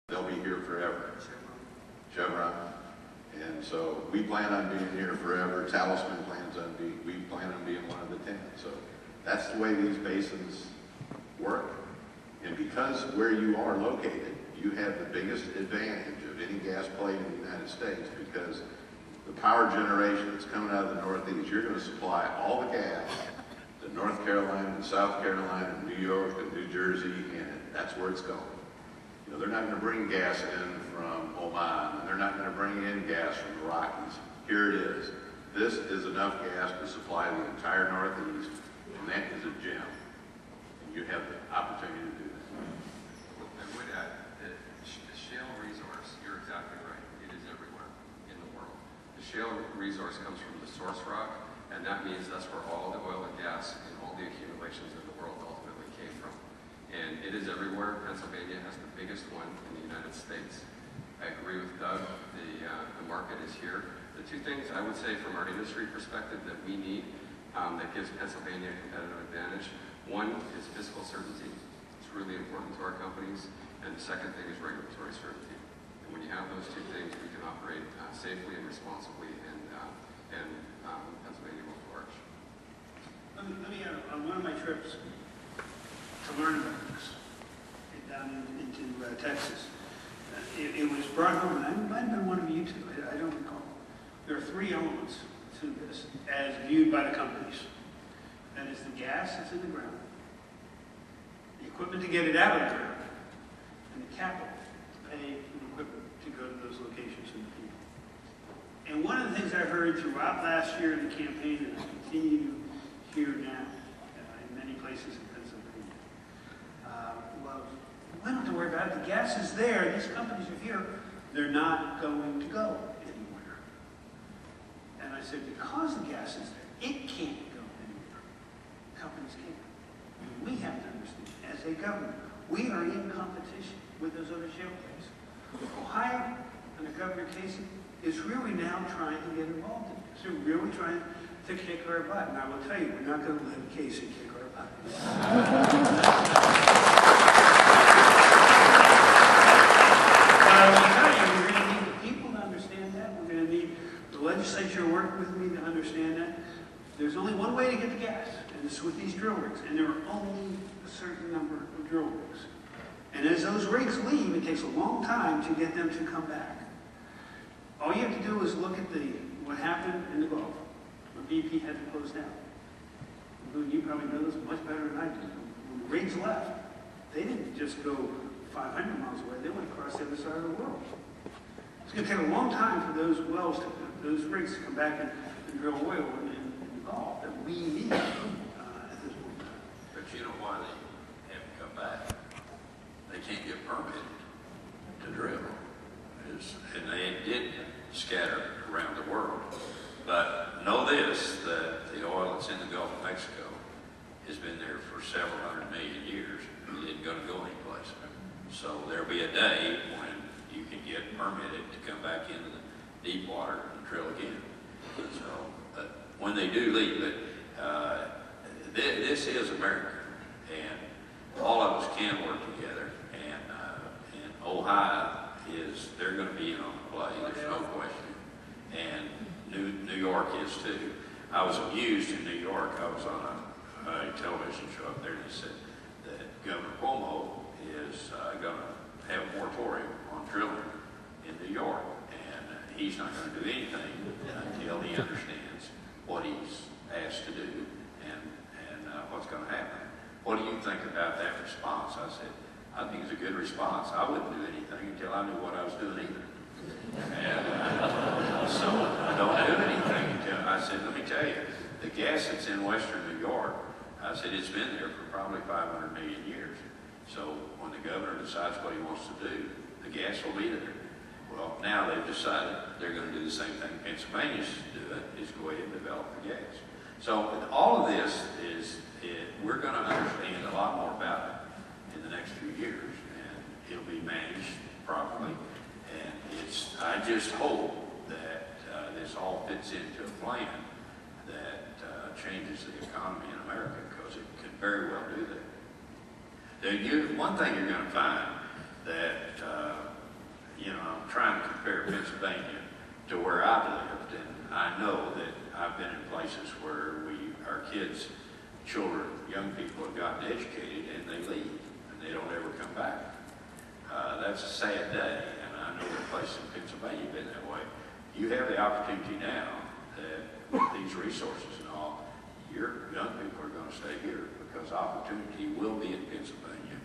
They'll be here forever. Chevron. And so we plan on being here forever. Talisman we plan on being one of the 10. So that's the way these basins work. And because where you are located, you have the biggest advantage of any gas play in the United States, because the power generation that's coming out of the Northeast, you're going to supply all the gas to North Carolina and South Carolina and New York and New Jersey, and that's where it's going. You know, they're not going to bring gas in from Oman, and they're not going to bring in gas from the Rockies. Here it is. This is enough gas to supply the entire Northeast, and that is a gem. And you have the opportunity to do that. I would add that the shale resource, you're exactly right, it is everywhere in the world. The shale resource comes from the source rock, and that means that's where all the oil and gas and all the accumulations in the world ultimately came from. And it is everywhere. Pennsylvania has the biggest one in the United States. I agree with Doug, the market is here. The two things I would say from our industry perspective that we need that gives Pennsylvania a competitive advantage, one is fiscal certainty. It's really important to our companies. And the second thing is regulatory certainty. And when you have those two things, we can operate safely and responsibly, and Pennsylvania will flourish. Let me on one of my trips to learn about this, down into Texas, it was brought home, and I might have been one of you two, I don't recall. There are three elements to this as viewed by the companies. That is the gas that's in the ground, the equipment to get it out of the ground, and the capital to pay for the equipment to go to those locations and the people. And one of the things I heard throughout last year in the campaign, and I continue to hear now in many places in Pennsylvania, well, we don't have to worry about it. The gas is there. These companies are here. They're not going to go anywhere. And I said, because the gas is there, it can't go anywhere. Companies can't. And we have to understand, as a government, we are in competition with those other shale plays. Ohio, under Governor Casey, is really now trying to get involved in this. They're really trying to kick our butt. And I will tell you, we're not going to let Casey kick our butt. I will tell you, we're going to need the people to understand that. We're going to need the legislature to work with me to understand that. There's only one way to get the gas, and it's with these drill rigs. And there are only a certain number of drill rigs. And as those rigs leave, it takes a long time to get them to come back. All you have to do is look at what happened in the Gulf, when BP had to close down. Boone, you probably know this much better than I do. When the rigs left, they didn't just go 500 miles away, they went across the other side of the world. It's going to take a long time for those those rigs to come back and drill oil in the Gulf that we need at this point. But you know why they haven't come back? They can't get permitted to drill. And they did scatter around the world. But know this, that the oil that's in the Gulf of Mexico has been there for several hundred million years. It isn't going to go anyplace. So there'll be a day when you can get permitted to come back into the deep water and drill again. So, but when they do leave it, this is America, and all of us can work together. And Ohio they're going to be in on the play. There's no question. And New York is too. I was amused in New York. I was on a television show up there, and they said that Governor Cuomo is going to have a moratorium on drilling in New York, and he's not going to do anything until he understands what he's asked to do and what's going to happen. What do you think about that response? I said, I think it's a good response. I wouldn't do anything until I knew what I was doing either. And so don't do anything until, I said, let me tell you, the gas that's in western New York, I said, it's been there for probably 500 million years. So when the governor decides what he wants to do, the gas will be there. Well, now they've decided they're going to do the same thing Pennsylvania should do, is go ahead and develop the gas. So all of this we're going to understand a lot more about it in the next few years, and it'll be managed properly. And I just hope that this all fits into a plan that changes the economy in America, because it could very well do that. One thing you're going to find that trying to compare Pennsylvania to where I've lived, and I know that I've been in places where our kids, children, young people have gotten educated and they leave and they don't ever come back. That's a sad day, and I know there are places in Pennsylvania have been that way. You have the opportunity now that with these resources and all, your young people are going to stay here because opportunity will be in Pennsylvania.